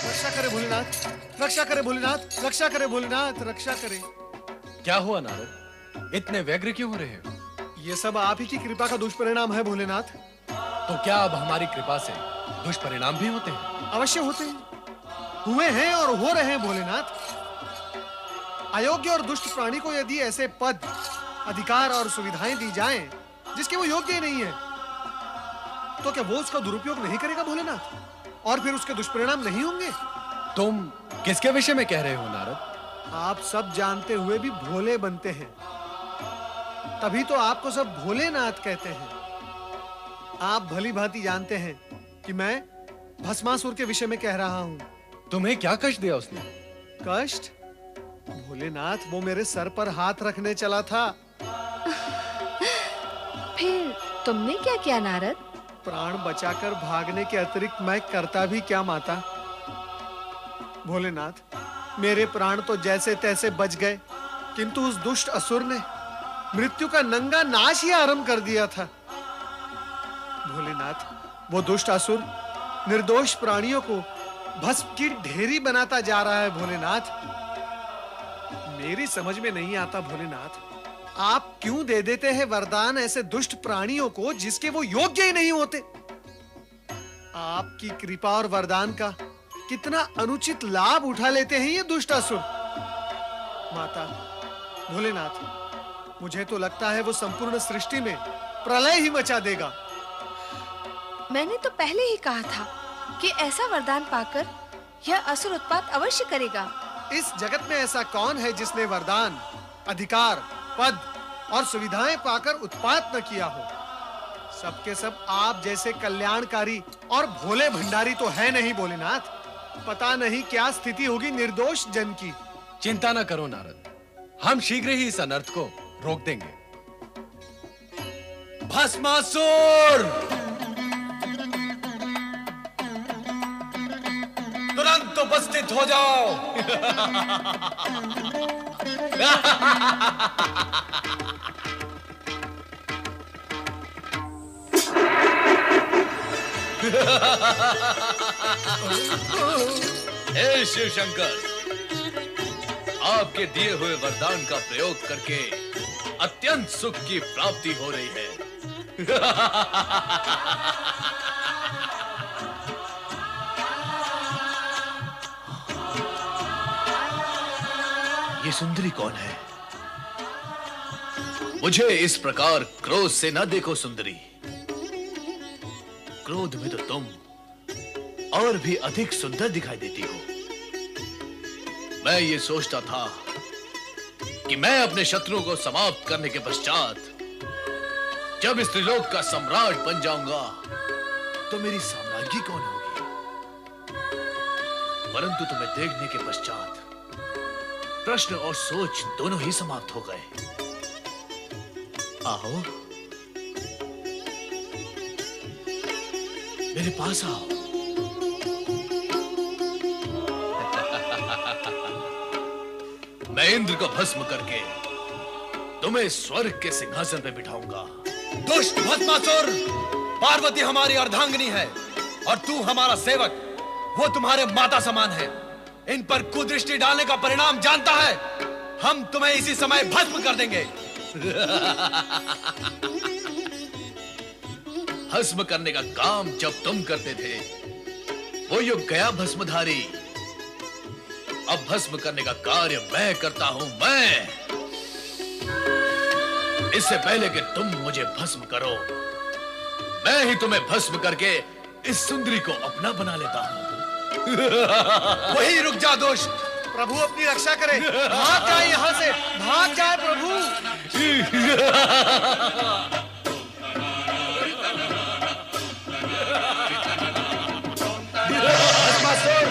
रक्षा करे भोलेनाथ, रक्षा करे भोलेनाथ, रक्षा करे भोलेनाथ, रक्षा करे। क्या हुआ नारद, इतने व्यग्र क्यों हो रहे हो? ये सब आप ही की कृपा का दुष्परिणाम है भोलेनाथ। तो क्या अब हमारी कृपा से दुष्परिणाम भी होते हैं? अवश्य होते हैं, हुए हैं और हो रहे हैं भोलेनाथ। अयोग्य और दुष्ट प्राणी को यदि ऐसे पद, अधिकार और सुविधाएं दी जाएं जिसके वो योग्य ही नहीं है, तो क्या वो उसका दुरुपयोग नहीं करेगा भोलेनाथ? और फिर उसके दुष्परिणाम नहीं होंगे? तुम किसके विषय में कह रहे हो नारद? आप सब जानते हुए भी भोले बनते हैं, तभी तो आपको सब भोलेनाथ कहते हैं। आप भली भांति जानते हैं कि मैं भस्मासुर के विषय में कह रहा हूं। तुम्हें क्या कष्ट दिया उसने? कष्ट? भोलेनाथ, वो मेरे सर पर हाथ रखने चला था। फिर तुमने क्या किया नारद? प्राण बचाकर भागने के अतिरिक्त मैं करता भी क्या माता? भोलेनाथ, मेरे प्राण तो जैसे तैसे बच गए, किंतु उस दुष्ट असुर ने मृत्यु का नंगा नाश ही आरंभ कर दिया था। भोलेनाथ, वो दुष्ट असुर निर्दोष प्राणियों को भस्म की ढेरी बनाता जा रहा है भोलेनाथ। मेरी समझ में नहीं आता भोलेनाथ, आप क्यों दे देते हैं वरदान ऐसे दुष्ट प्राणियों को जिसके वो योग्य ही नहीं होते? आपकी कृपा और वरदान का कितना अनुचित लाभ उठा लेते हैं ये दुष्ट असुर। माता, भोलेनाथ, मुझे तो लगता है वो संपूर्ण सृष्टि में प्रलय ही मचा देगा। मैंने तो पहले ही कहा था कि ऐसा वरदान पाकर यह असुर उत्पात अवश्य करेगा। इस जगत में ऐसा कौन है जिसने वरदान, अधिकार, पद और सुविधाएं पाकर उत्पात न किया हो? सबके सब आप जैसे कल्याणकारी और भोले भंडारी तो है नहीं भोलेनाथ। पता नहीं क्या स्थिति होगी निर्दोष जन की। चिंता न करो नारद, हम शीघ्र ही इस अनर्थ को रोक देंगे। भस्मासुर, तुरंत उपस्थित हो जाओ। हे शिव शंकर, आपके दिए हुए वरदान का प्रयोग करके अत्यंत सुख की प्राप्ति हो रही है। ये सुंदरी कौन है? मुझे इस प्रकार क्रोध से न देखो सुंदरी। क्रोध में तो तुम और भी अधिक सुंदर दिखाई देती हो। मैं ये सोचता था कि मैं अपने शत्रुओं को समाप्त करने के पश्चात जब इस त्रिलोक का सम्राट बन जाऊंगा तो मेरी साम्राज्ञी कौन होगी? परंतु तुम्हें देखने के पश्चात प्रश्न और सोच दोनों ही समाप्त हो गए। आओ, मेरे पास आओ। मैं इंद्र को भस्म करके तुम्हें स्वर्ग के सिंहासन पे बिठाऊंगा। दुष्ट भस्मासुर, पार्वती हमारी अर्धांगिनी है और तू हमारा सेवक। वो तुम्हारे माता समान है। इन पर कुदृष्टि डालने का परिणाम जानता है। हम तुम्हें इसी समय भस्म कर देंगे। भस्म करने का काम जब तुम करते थे वो युग गया भस्मधारी। अब भस्म करने का कार्य मैं करता हूं। मैं, इससे पहले कि तुम मुझे भस्म करो, मैं ही तुम्हें भस्म करके इस सुंदरी को अपना बना लेता हूं। वही रुक जा दुष्ट। प्रभु अपनी रक्षा करे, भाग जाए यहाँ से, भाग जाए प्रभु। भस्मासुर,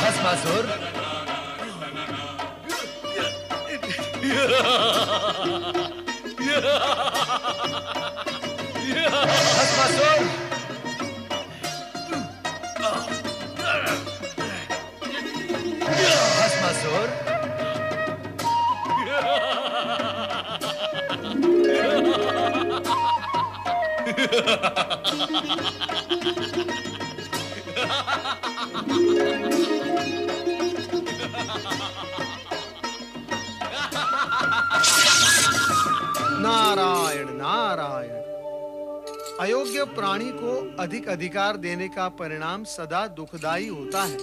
भस्मासुर, भस्मासुर, भस्मासुर, नारायण नारायण। अयोग्य प्राणी को अधिक अधिकार देने का परिणाम सदा दुखदाई होता है।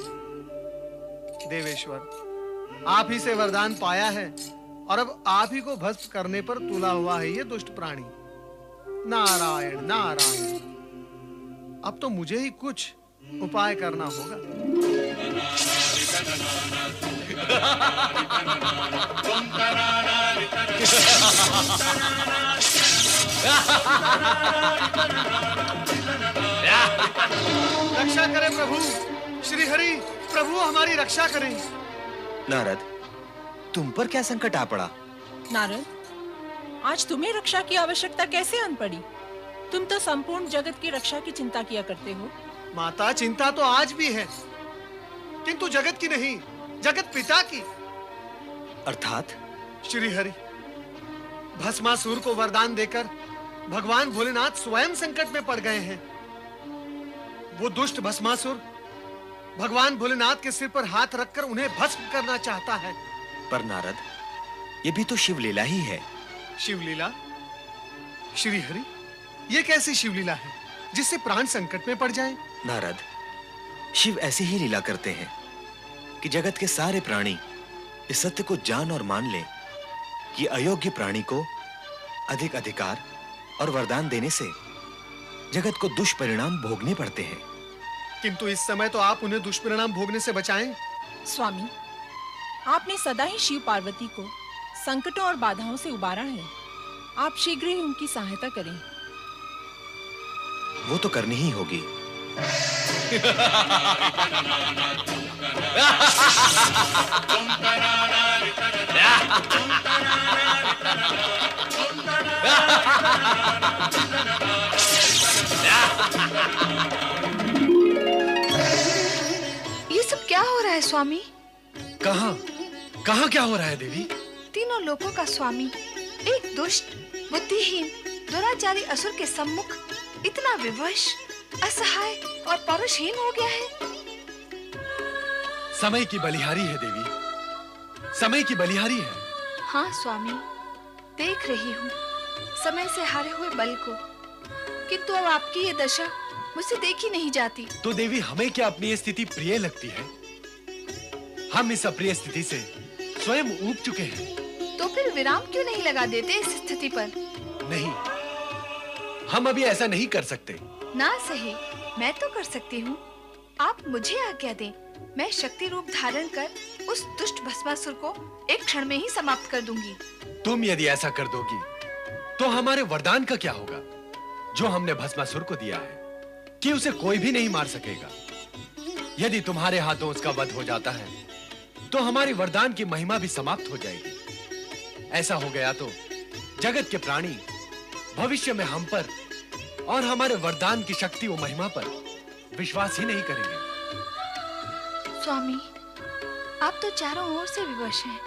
देवेश्वर, आप ही से वरदान पाया है और अब आप ही को भस्म करने पर तुला हुआ है ये दुष्ट प्राणी। नारायण नारायण। अब तो मुझे ही कुछ उपाय करना होगा। रक्षा करें प्रभु, श्री हरि प्रभु हमारी रक्षा करें। नारद, तुम पर क्या संकट आ पड़ा? नारद, आज तुम्हें रक्षा की आवश्यकता कैसे आन पड़ी? तुम तो संपूर्ण जगत की रक्षा की चिंता किया करते हो। माता, चिंता तो आज भी है, किंतु जगत की नहीं, जगत पिता की। अर्थात? श्री हरि, भस्मासुर को वरदान देकर भगवान भोलेनाथ स्वयं संकट में पड़ गए हैं। वो दुष्ट भस्मासुर भगवान भोलेनाथ के सिर पर हाथ रखकर उन्हें भस्म करना चाहता है। पर नारद, ये भी तो शिवलीला ही है। शिवलीला? श्री हरि, ये कैसी शिवलीला है जिससे प्राण संकट में पड़ जाएं? नारद, शिव ऐसी ही लीला करते हैं कि जगत के सारे प्राणी इस सत्य को जान और मान लें कि अयोग्य प्राणी को अधिक अधिकार और वरदान देने से जगत को दुष्परिणाम भोगने पड़ते हैं। किंतु इस समय तो आप उन्हें दुष्परिणाम भोगने से बचाएं। स्वामी, आपने सदा ही शिव पार्वती को संकटों और बाधाओं से उबारा है। आप शीघ्र ही उनकी सहायता करें। वो तो करनी ही होगी। ये सब क्या हो रहा है स्वामी? कहां कहां क्या हो रहा है देवी? तीनों लोकों का स्वामी एक दुष्ट, बुद्धिहीन, दुराचारी असुर के सम्मुख इतना विवश, असहाय और पौरुषहीन हो गया है। समय की बलिहारी है देवी, समय की बलिहारी है। हाँ स्वामी, देख रही हूँ समय से हारे हुए बल को, किंतु अब आपकी ये दशा मुझसे देखी नहीं जाती। तो देवी, हमें क्या अपनी ये स्थिति प्रिय लगती है? हम इस अप्रिय स्थिति से स्वयं ऊब चुके हैं। तो फिर विराम क्यों नहीं लगा देते इस स्थिति पर? नहीं, हम अभी ऐसा नहीं कर सकते। ना सही, मैं तो कर सकती हूँ। आप मुझे आज्ञा दें, मैं शक्ति रूप धारण कर उस दुष्ट भस्मासुर को एक क्षण में ही समाप्त कर दूंगी। तुम यदि ऐसा कर दोगी तो हमारे वरदान का क्या होगा जो हमने भस्मासुर को दिया है कि उसे कोई भी नहीं मार सकेगा? यदि तुम्हारे हाथों उसका वध हो जाता है तो हमारी वरदान की महिमा भी समाप्त हो जाएगी। ऐसा हो गया तो जगत के प्राणी भविष्य में हम पर और हमारे वरदान की शक्ति और महिमा पर विश्वास ही नहीं करेंगे। स्वामी, आप तो चारों ओर से विवश हैं।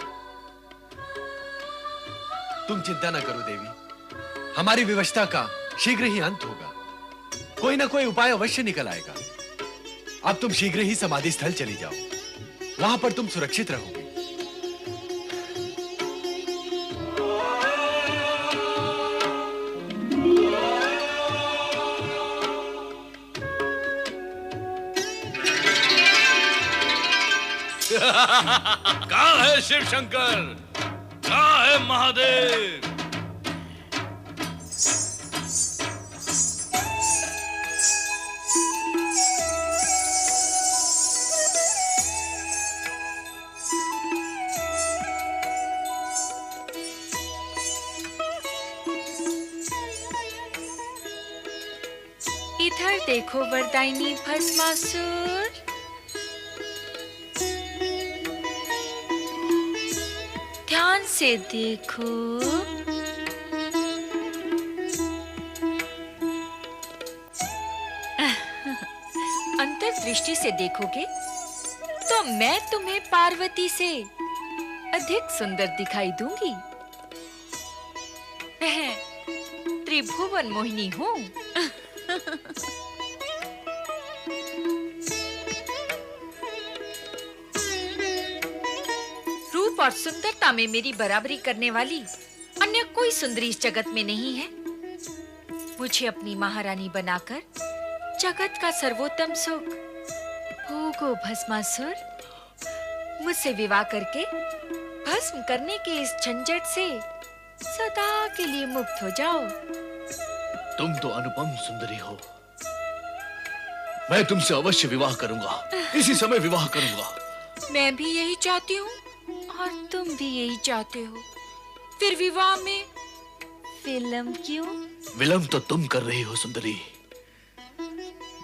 तुम चिंता न करो देवी, हमारी विवशता का शीघ्र ही अंत होगा। कोई ना कोई उपाय अवश्य निकल आएगा। अब तुम शीघ्र ही समाधि स्थल चली जाओ, वहां पर तुम सुरक्षित रहोगे। कहाँ है शिव शंकर? कहाँ है महादेव? इधर देखो वरदायिनी भस्मासुर। ध्यान से देखो। अंतर्दृष्टि से देखोगे तो मैं तुम्हें पार्वती से अधिक सुंदर दिखाई दूंगी। त्रिभुवन मोहिनी हूँ। रूप और सुंदरता में मेरी बराबरी करने वाली अन्य कोई सुंदरी इस जगत में नहीं है। मुझे अपनी महारानी बनाकर जगत का सर्वोत्तम सुख भोगो भस्मासुर। मुझसे विवाह करके भस्म करने के इस झंझट से सदा के लिए मुक्त हो जाओ। तुम तो अनुपम सुंदरी हो। मैं तुमसे अवश्य विवाह करूंगा, इसी समय विवाह करूंगा। मैं भी यही चाहती हूँ और तुम भी यही चाहते हो। फिर विवाह में विलंब क्यों? विलंब तो तुम कर रही हो सुंदरी।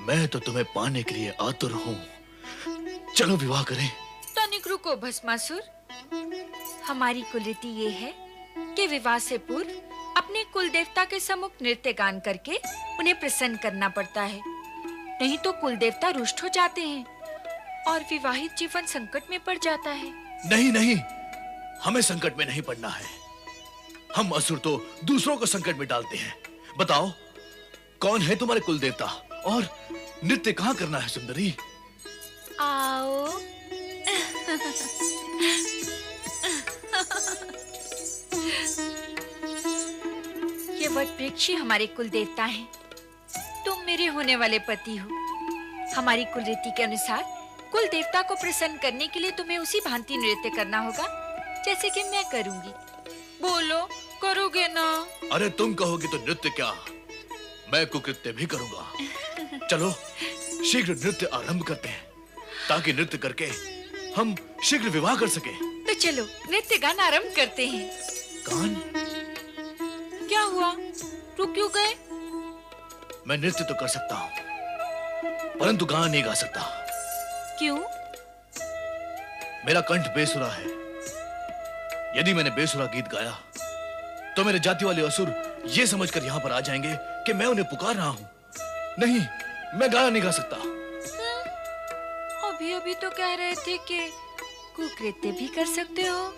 मैं तो तुम्हें पाने के लिए आतुर हूँ। चलो विवाह करें। तनिक रुको भस्मासुर। हमारी कुलरीति ये है कि विवाह से पूर्व अपने कुल देवता के सम्मुख नृत्य गान करके उन्हें प्रसन्न करना पड़ता है। नहीं तो कुल देवता रुष्ट हो जाते हैं और विवाहित जीवन संकट में पड़ जाता है। नहीं नहीं, हमें संकट में नहीं पड़ना है। हम असुर तो दूसरों को संकट में डालते हैं। बताओ, कौन है तुम्हारे कुल देवता और नृत्य कहाँ करना है सुंदरी? आओ। ये वट वृक्ष हमारे कुल देवता हैं। तुम मेरे होने वाले पति हो। हमारी कुल रीति के अनुसार कुल देवता को प्रसन्न करने के लिए तुम्हें उसी भांति नृत्य करना होगा जैसे कि मैं करूंगी। बोलो, करोगे ना? अरे तुम कहोगे तो नृत्य क्या, मैं कुकृत्य भी करूंगा। चलो शीघ्र नृत्य आरंभ करते हैं ताकि नृत्य करके हम शीघ्र विवाह कर सके। तो चलो नृत्य गान आरंभ करते हैं। गान? क्या हुआ, रुक क्यों गए? मैं नृत्य तो कर सकता हूँ परंतु गान नहीं गा सकता। क्यों? मेरा कंठ बेसुरा है। यदि मैंने बेसुरा गीत गाया तो मेरे जाति वाले असुर ये समझकर यहाँ पर आ जाएंगे कि मैं उन्हें पुकार रहा हूँ। नहीं, मैं गाना नहीं गा सकता। अभी अभी तो कह रहे थे कि कुकृत्य भी कर सकते हो।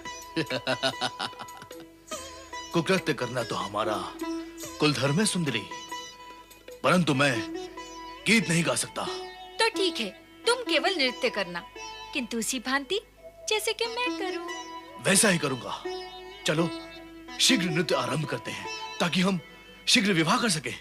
कुकृत्य करना तो हमारा कुलधर्म है सुंदरी, परंतु मैं गीत नहीं गा सकता। तो ठीक है, तुम केवल नृत्य करना, किंतु उसी भांति जैसे कि मैं करूं। वैसा ही करूंगा। चलो शीघ्र नृत्य आरंभ करते हैं ताकि हम शीघ्र विवाह कर सकें।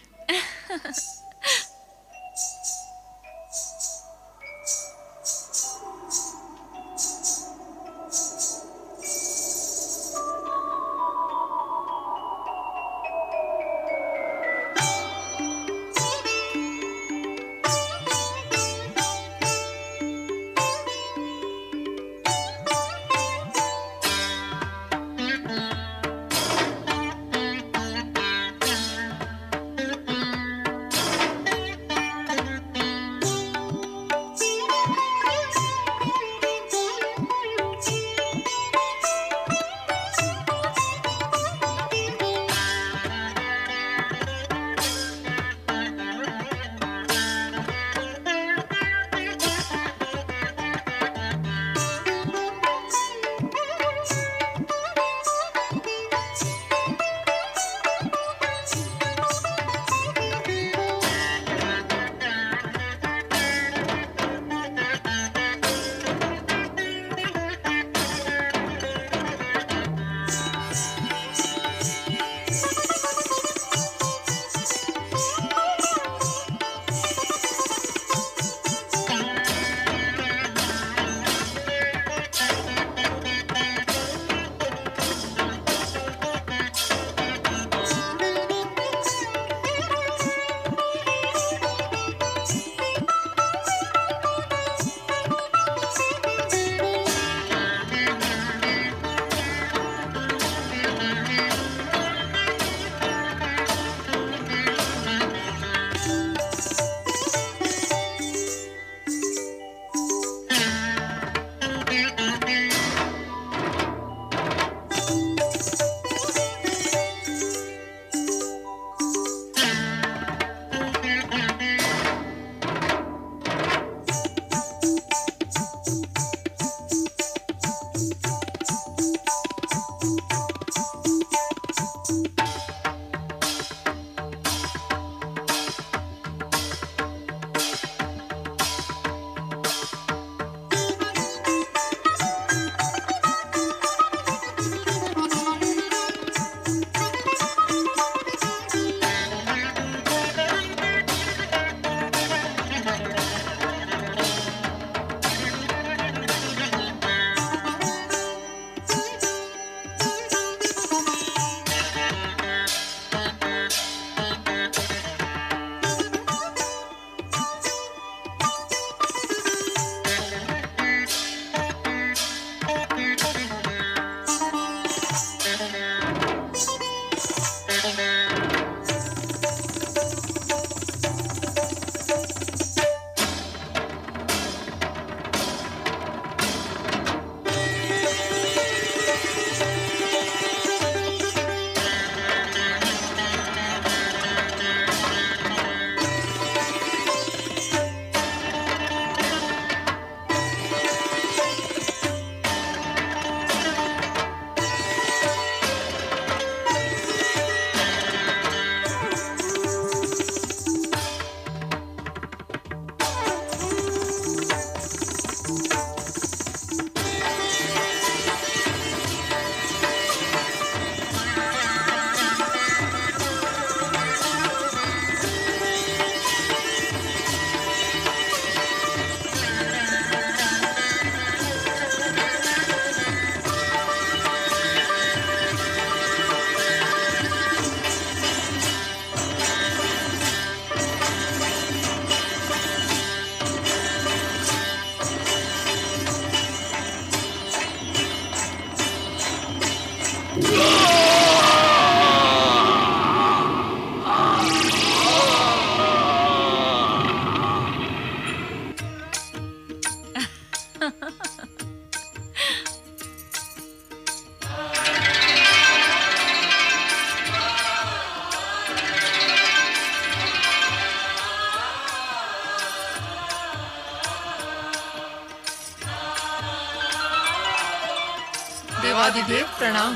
देवादिदेव प्रणाम।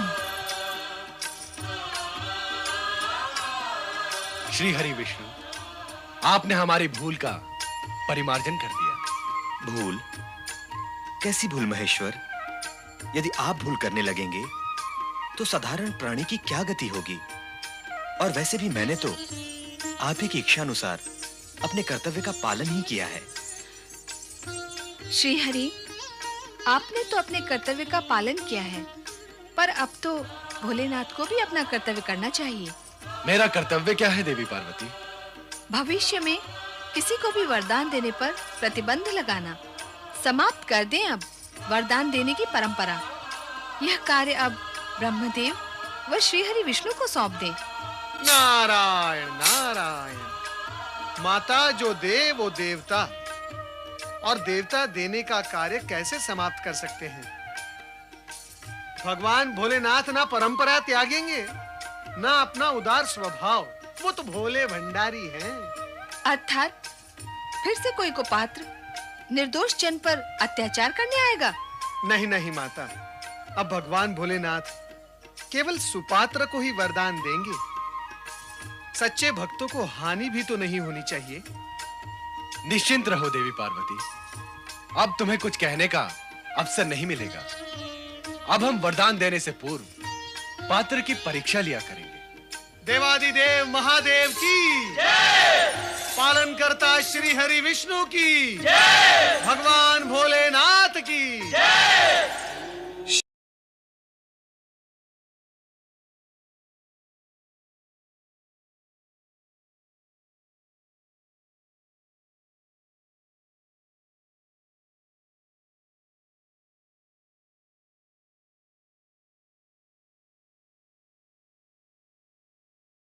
श्री हरि विष्णु, आपने हमारी भूल का परिमार्जन कर दिया। भूल? कैसी भूल महेश्वर? यदि आप भूल करने लगेंगे तो साधारण प्राणी की क्या गति होगी? और वैसे भी मैंने तो आप ही की इच्छा अनुसार अपने कर्तव्य का पालन ही किया है। श्री हरि, आपने तो अपने कर्तव्य का पालन किया है, पर अब तो भोलेनाथ को भी अपना कर्तव्य करना चाहिए। मेरा कर्तव्य क्या है देवी पार्वती? भविष्य में किसी को भी वरदान देने पर प्रतिबंध लगाना। समाप्त कर दें अब वरदान देने की परंपरा। यह कार्य अब ब्रह्मदेव व श्री हरि विष्णु को सौंप दें। नारायण नारायण। माता जो दे वो देवता, और देवता देने का कार्य कैसे समाप्त कर सकते हैं? भगवान भोलेनाथ ना परंपरा त्यागेंगे, ना अपना उदार स्वभाव। वो तो भोले भंडारी हैं। अर्थात फिर से कोई को पात्र निर्दोष जन पर अत्याचार करने आएगा? नहीं नहीं माता, अब भगवान भोलेनाथ केवल सुपात्र को ही वरदान देंगे। सच्चे भक्तों को हानि भी तो नहीं होनी चाहिए। निश्चिंत रहो देवी पार्वती, अब तुम्हें कुछ कहने का अवसर नहीं मिलेगा। अब हम वरदान देने से पूर्व पात्र की परीक्षा लिया करेंगे। देवादिदेव महादेव की जय, पालन करता श्री हरि विष्णु की जय, भगवान भोलेनाथ की